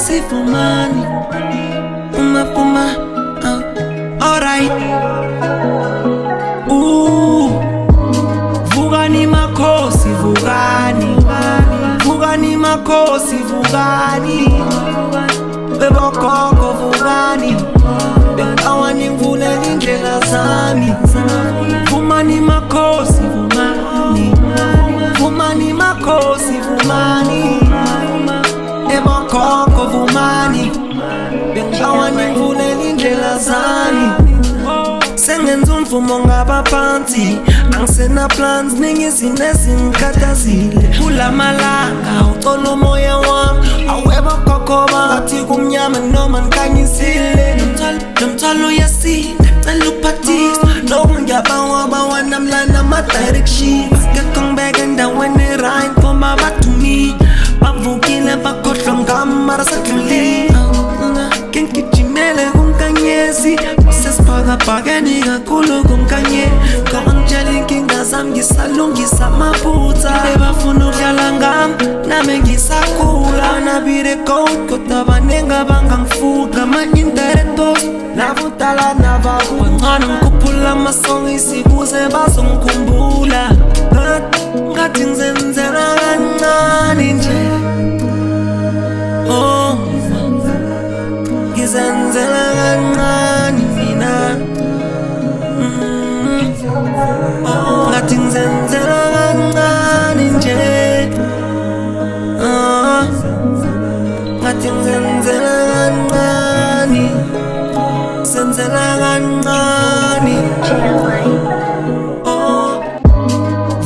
sifumani Puma alright Vugani makhosi Vugani makhosi Vugani Bebokoko Vugani Awani ngivulele indlela zami Vumani makhosi Vumani makhosi Vumani Bebokoko Vumani Awani ngivulele indlela zami Sengenza umvumo ngabaphansi Angisena plans ningizinto ezingikhathazile Kulamalanga ucolo umoya wami Awebokoko bathi kumnyama noma nikanyisile Nomthwalo uyasinda cela ukuphathisa Lokhu ngiyabawa namlana ama-directions Akekho ngibeke endaweni right Ngoma bathumile bavukile bakhohlwa ngami mara sadlulile Ngigijimele kunkanyezi Sesibhakabhakeni kakhulu kunkanye Ngangitshela inkinga zami ngisalungisa amaphutha Bebafuna ukudlala ngami nami ngisakhula Nabire gold kodwa abaningi abangangifuqa Ama-indirectors nabudala nabakuncane Ngikhuphula amasong isikuze bazongikhumbula Ngathi ngizenzela kancane nje Ngizenzela kancane mina Ngathi ngizenzela kancane nje Ngathi ngizenzela kancane Ngizenzela kancane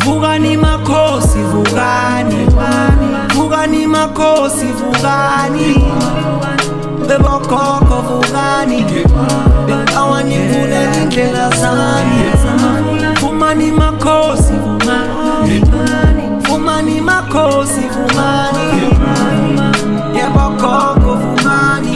Vugani makhosi Vugani Vugani makhosi Vugani Bebokoko Vugani Awani ngivulele indlela zami Vumani makhosi Vumani makhosi Vumani Bebokoko Vumani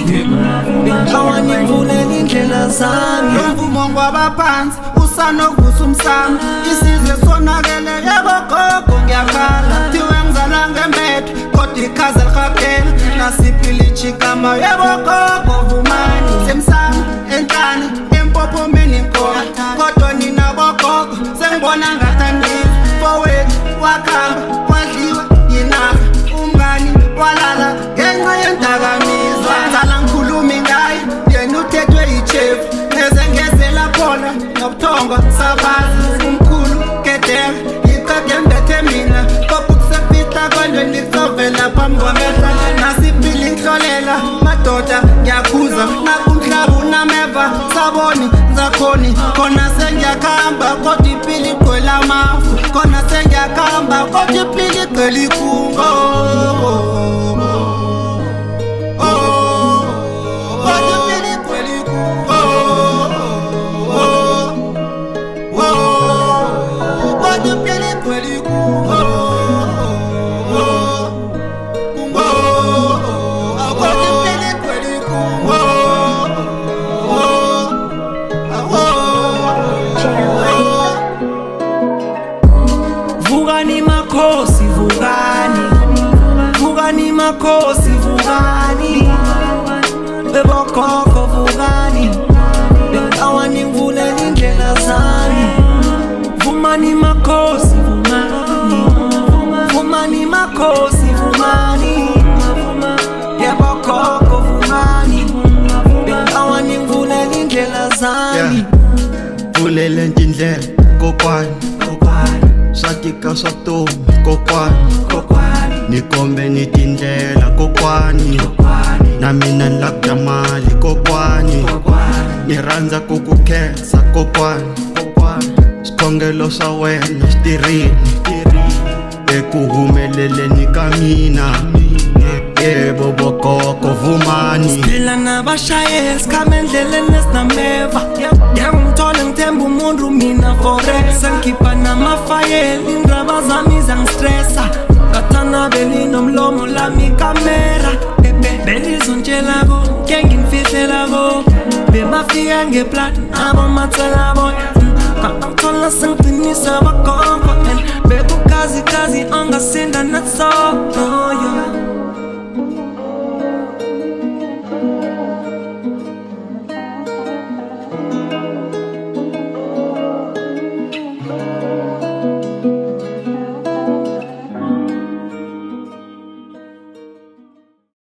Awani ngivulele indlela zami Umvumo ngwabaphansi usanokuvusa umsamo Isizwe sonakele yebokoko ngiyakhala Thiwe ngizala ngembethe kodwa ikhaza likhagela Nasiphila ichikama yebokoko Vumani Semsamo enhlani empophomeni nkona Kodwa nina bokoko sengibona ngathandile Fowethu wakhamba wadliwa yinafa Umngani walala ngenxa yendakamizwa Ngizala ngikhulumi ngayo yena uthethwe yichefu Nezengezela khona nobuthongo sabazi Umkhulu Gedera iqage mbethe mina Kophu kusefihla kolweni kuzovela phambi kwamehla Nasiphila inhlolela madoda ngiyakhuza Nakumhlaba unameva saboni zakhoni Khona sengiyakhamba kodwa impilo igcwele amafu Khona sengiyakhamba kodwa impilo igcwele ikhungo Vugani makhosi Vugani Vugani makhosi Vugani Bebokoko Vugani Awani ngivulele indlela zami Vumani makhosi Vumani Vumani makhosi Vumani Bebokoko Vumani Awani ngivulele indlela zami Vulele ndlela kokwani Swatika swa vutomi kokwani Nikombe ni tindlela kokwani Na mina ni lava ku dya mali kokwani Ni rhandza ku ku khensa kokwani Swikhongelo swa wena switirhile Eku humeleleni ka mina Yebo bokoko Vumani Siphila nabashayeli sikhamba endleleni esinameva Ngiyangithole ngithemba umuntu mina forever Sengikhipha namafayeli indaba zami zangistressa Ngathana belinomlomo lami ikamera Belizongitshela ko ngeke ngimfihlela ko Bebafika ngeplat abo mathela boy